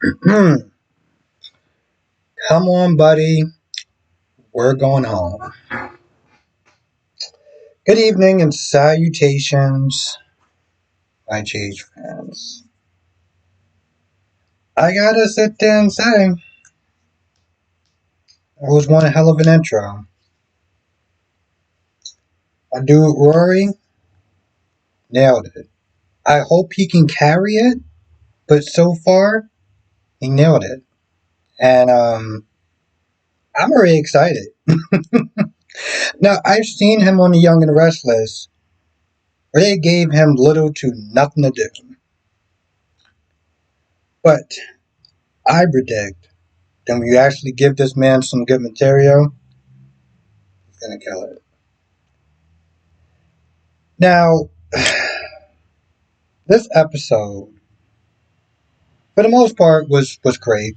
Come on, buddy. We're going home. Good evening and salutations, my Gage fans. I gotta sit there and say, it was one hell of an intro. My dude Rory nailed it. I hope he can carry it, but so far, he nailed it. And I'm really excited. Now, I've seen him on the Young and the Restless, where they gave him little to nothing to do. But I predict that when you actually give this man some good material, he's gonna kill it. Now, this episode, for the most part, was great.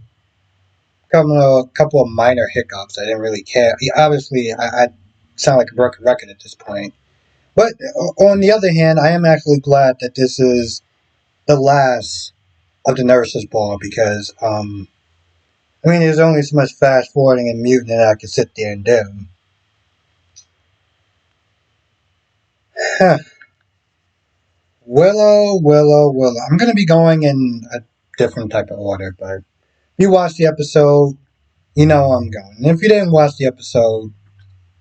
Couple of minor hiccups. I didn't really care. Obviously, I sound like a broken record at this point. But on the other hand, I am actually glad that this is the last of the Nurse's Ball because, there's only so much fast forwarding and muting that I can sit there and do. Willow. I'm going to be going in a different type of order, but if you watch the episode, you know I'm going. And if you didn't watch the episode,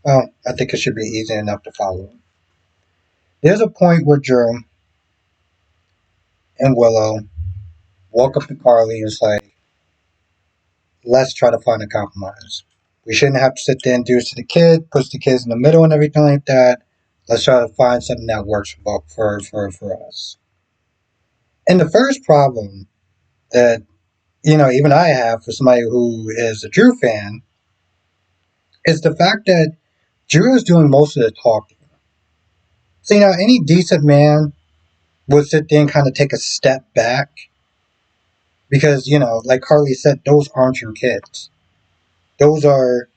well, I think it should be easy enough to follow. There's a point where Drew and Willow walk up to Carly and say, let's try to find a compromise. We shouldn't have to sit there and do this to the kid, push the kids in the middle and everything like that. Let's try to find something that works for us. And the first problem that, even I have for somebody who is a Drew fan is the fact that Drew is doing most of the talking. So, any decent man would sit there and kind of take a step back because, like Carly said, those aren't your kids. Those are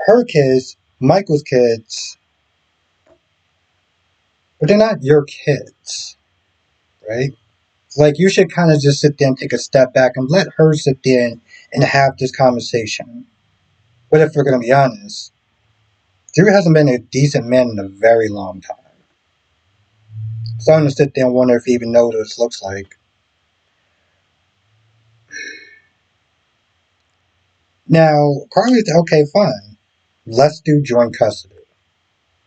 her kids, Michael's kids, but they're not your kids, right? Like, you should kind of just sit there and take a step back and let her sit there and have this conversation. But if we're going to be honest, Drew hasn't been a decent man in a very long time. I'm starting to sit there and wonder if he even knows what this looks like. Now, Carly's okay, fine. Let's do joint custody.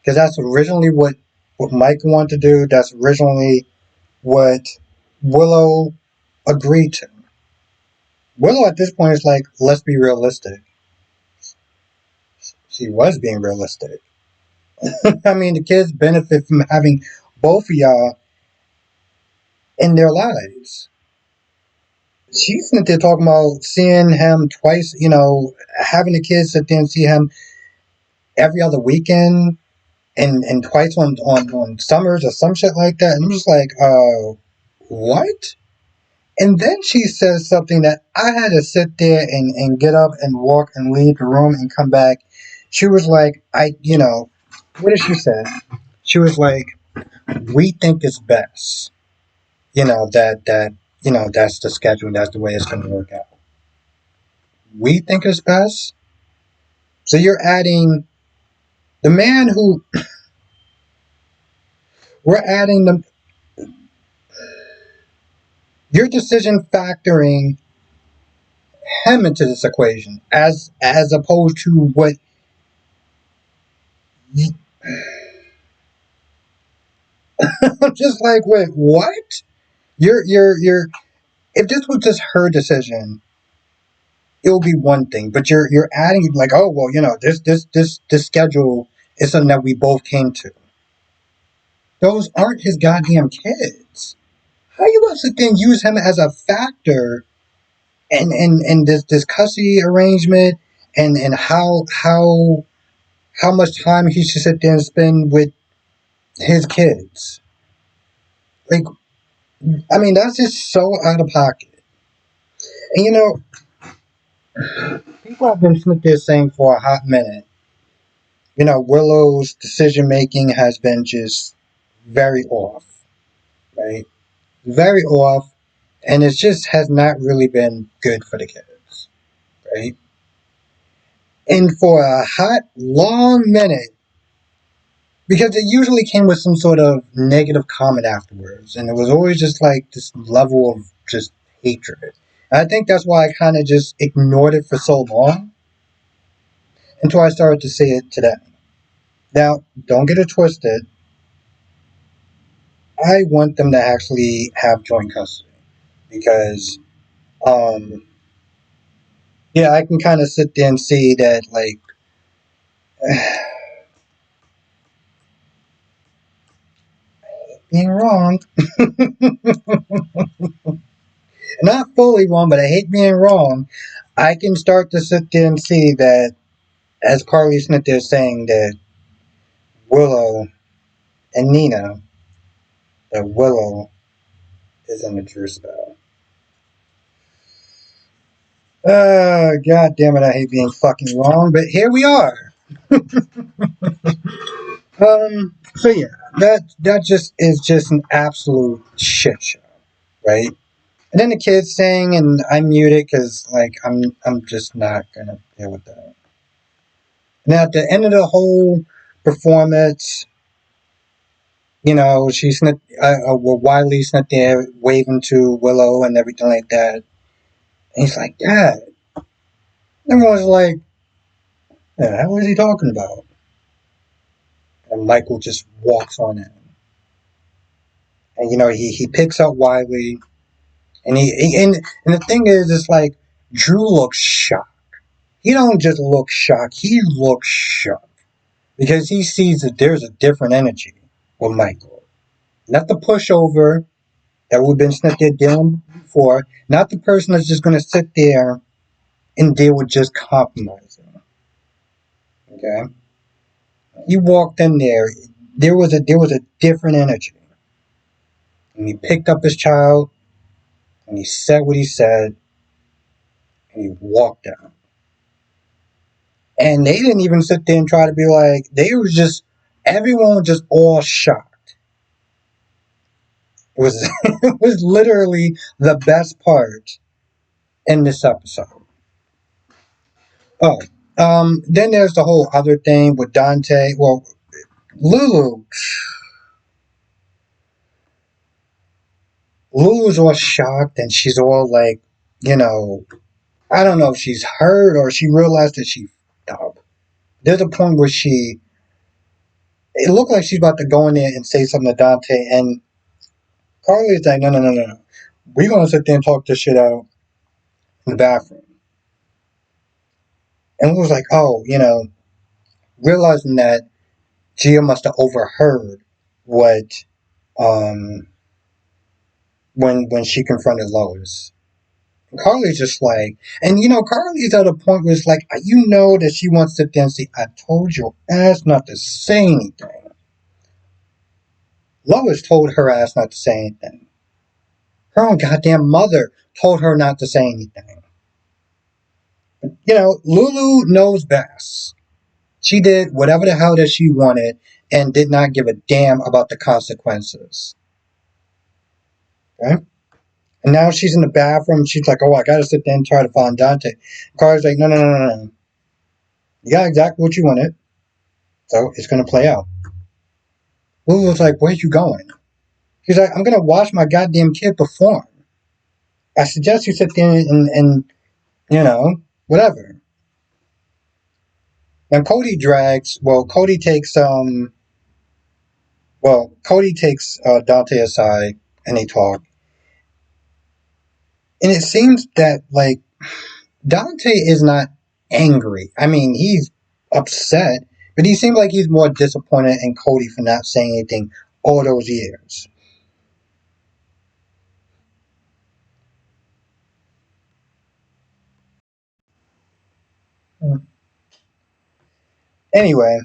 Because that's originally what Mike wanted to do. That's originally what Willow agreed to. Willow at this point is like, let's be realistic. She was being realistic. The kids benefit from having both of y'all in their lives. She's sitting there talking about seeing him twice, having the kids sit there and see him every other weekend and twice on summers or some shit like that. And I'm just like, what? And then she says something that I had to sit there and get up and walk and leave the room and come back. She was like, what did she say? She was like, we think it's best, that's the schedule, that's the way it's going to work out. We think it's best. So you're adding the man who we're adding your decision factoring him into this equation as opposed to what I'm just like, wait, what? You're if this was just her decision, it would be one thing. But you're adding like, oh well, this schedule is something that we both came to. Those aren't his goddamn kids. How you gonna sit there and use him as a factor and this custody arrangement and how much time he should sit there and spend with his kids? Like, that's just so out of pocket. And people have been sitting there saying for a hot minute, Willow's decision making has been just very off, right? Very off. And it just has not really been good for the kids, right? And for a hot, long minute, because it usually came with some sort of negative comment afterwards, and it was always just like this level of just hatred. And I think that's why I kind of just ignored it for so long until I started to see it today. Now, don't get it twisted. I want them to actually have joint custody because, um, yeah, I can kind of sit there and see that, like, being wrong, not fully wrong, but I hate being wrong. I can start to sit there and see that, as Carly Smith is saying, that Willow and Nina, that Willow is in the Drew spell. God damn it, I hate being fucking wrong, but here we are. So yeah, that just is just an absolute shit show, right? And then the kids sing, and I mute it because like I'm just not gonna deal with that. Now at the end of the whole performance, she's not, Wiley's not there waving to Willow and everything like that. And he's like, Dad. Everyone's like, yeah, what is he talking about? And Michael just walks on in. And he picks up Wiley, and and the thing is, it's like Drew looks shocked. He don't just look shocked; he looks shocked because he sees that there's a different energy with Michael. Not the pushover that we've been sitting there dealing before. Not the person that's just going to sit there and deal with just compromising. Okay, he walked in there. There was a different energy, and he picked up his child, and he said what he said, and he walked out. And they didn't even sit there and try to be like, everyone was just all shocked. It was, it was literally the best part in this episode. Oh, then there's the whole other thing with Dante. Well, Lulu, Lulu's all shocked and she's all like, you know, I don't know if she's hurt or she realized that she fucked up. There's a point where it looked like she's about to go in there and say something to Dante, and Carly's like, no, no, no, no, no. We're going to sit there and talk this shit out in the bathroom. And it was like, oh, realizing that Gia must have overheard what, um, when she confronted Lois. And Carly's just like, and Carly's at a point where it's like, that she wants to sit there and say, I told your ass not to say anything. Lois told her ass not to say anything. Her own goddamn mother told her not to say anything. Lulu knows best. She did whatever the hell that she wanted and did not give a damn about the consequences. Okay? And now she's in the bathroom. She's like, oh, I gotta sit there and try to find Dante. Carly's like, no, no, no, no, no. You got exactly what you wanted. So it's gonna play out. Lulu's like, where you going? She's like, I'm gonna watch my goddamn kid perform. I suggest you sit there and whatever. And Cody takes Dante aside and they talk. And it seems that like Dante is not angry. I mean, he's upset, but he seems like he's more disappointed in Cody for not saying anything all those years. Anyway,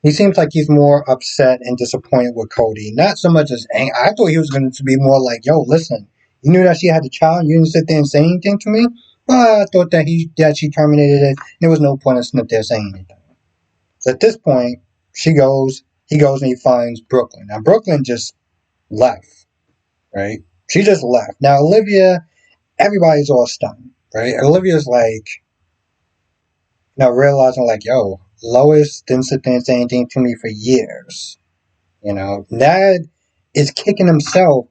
he seems like he's more upset and disappointed with Cody. Not so much as angry. I thought he was going to be more like, yo, listen, you knew that she had a child, you didn't sit there and say anything to me? Well, I thought that she terminated it. There was no point in sitting there saying anything. So at this point, he goes and he finds Brooklyn. Now Brooklyn just left, right? She just left. Now Olivia, everybody's all stunned, right? Olivia's like, realizing like, yo, Lois didn't sit there and say anything to me for years. Ned is kicking himself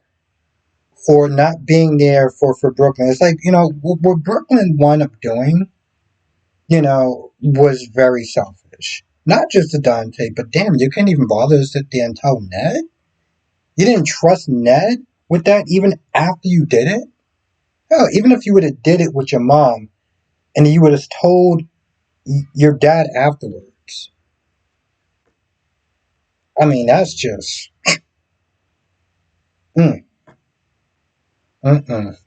for not being there for Brooklyn. It's like, what Brooklyn wound up doing, was very selfish. Not just to Dante, but damn, you couldn't even bother to sit there and tell Ned? You didn't trust Ned with that even after you did it? Hell, even if you would have did it with your mom and you would have told your dad afterwards. I mean, that's just... Mm, mm-mm.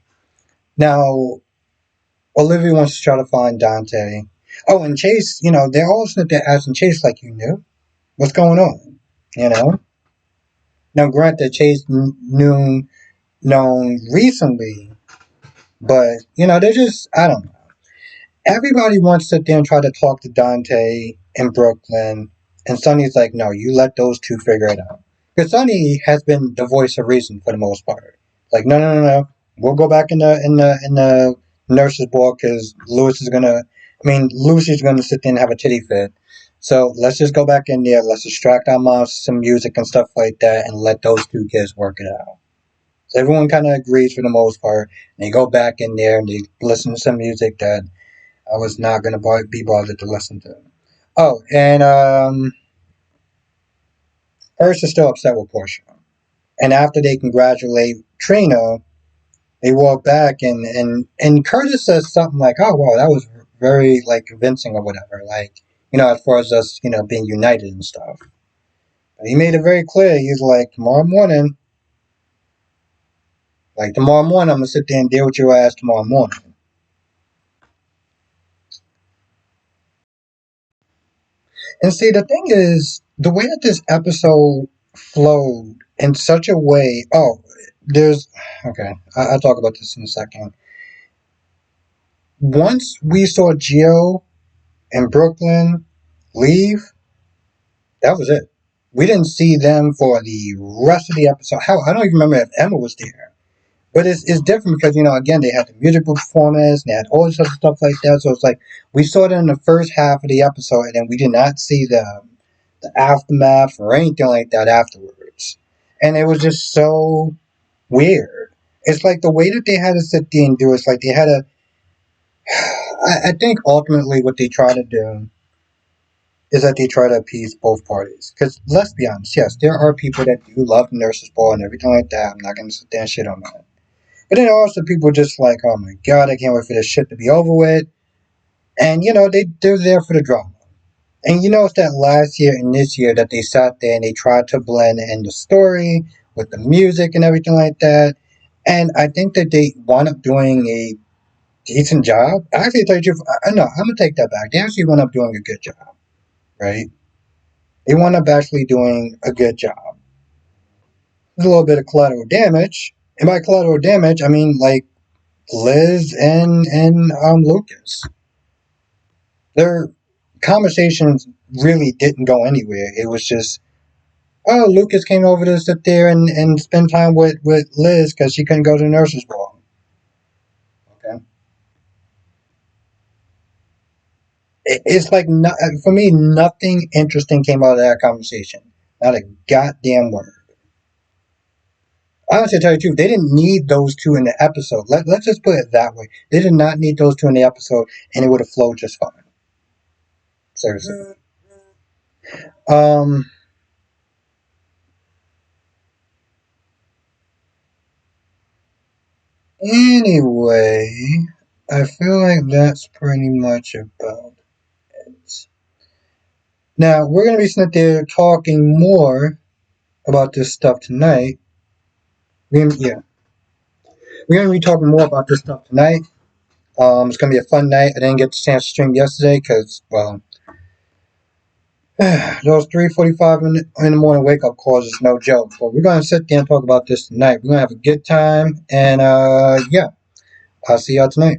Now, Olivia wants to try to find Dante. Oh, and Chase, they're all sitting there asking Chase, like, you knew? What's going on? You know? Now, granted, Chase known recently, but, they're just, I don't know. Everybody wants to sit there and try to talk to Dante and Brook Lynn, and Sonny's like, no, you let those two figure it out. Because Sonny has been the voice of reason for the most part. Like, no, no, no, no. We'll go back in the nurse's ball because Lucy's gonna sit there and have a titty fit. So let's just go back in there. Let's distract our moms with some music and stuff like that, and let those two kids work it out. So everyone kind of agrees for the most part. And they go back in there and they listen to some music that I was not gonna be bothered to listen to. Oh, and Ernst is still upset with Portia. And after they congratulate Trina, they walk back and Curtis says something like, "Oh wow, that was very like convincing or whatever." Like, as far as us, being united and stuff. But he made it very clear. He's like, tomorrow morning, I'm gonna sit there and deal with your ass tomorrow morning. And see, the thing is, the way that this episode flowed in such a way. Oh, there's okay. I'll talk about this in a second. Once we saw Gio and Brook Lynn leave, that was it. We didn't see them for the rest of the episode. Hell, I don't even remember if Emma was there. But it's different because, again, they had the musical performance and they had all this other stuff like that. So it's like we saw it in the first half of the episode and then we did not see the aftermath or anything like that afterwards. And it was just so weird. It's like the way that they had to sit there and do it, it's like they had to. I think ultimately what they try to do is that they try to appease both parties. Because let's be honest, yes, there are people that do love the nurses ball and everything like that. I'm not going to sit there and shit on that. But then also people just like, oh my god, I can't wait for this shit to be over with. And they're there for the drama. And it's that last year and this year that they sat there and they tried to blend in the story with the music and everything like that. And I think that they wound up doing a decent job. Actually, tell you the truth, no, I'm gonna take that back. They actually wound up doing a good job, right? They wound up actually doing a good job. There's a little bit of collateral damage, and by collateral damage, I mean like Liz and Lucas. Their conversations really didn't go anywhere. It was just, oh, Lucas came over to sit there and spend time with Liz because she couldn't go to the nurse's ball. Okay. It's like, for me, nothing interesting came out of that conversation. Not a goddamn word. Honestly, to tell you the truth, they didn't need those two in the episode. Let's just put it that way. They did not need those two in the episode, and it would have flowed just fine. Seriously. Um. Anyway, I feel like that's pretty much about it. Now, we're going to be sitting there talking more about this stuff tonight. Yeah. We're going to be talking more about this stuff tonight. It's going to be a fun night. I didn't get the chance to stream yesterday because, well, those 3:45 in the morning wake up calls is no joke. But we're going to sit there and talk about this tonight. We're going to have a good time. And, yeah, I'll see y'all tonight.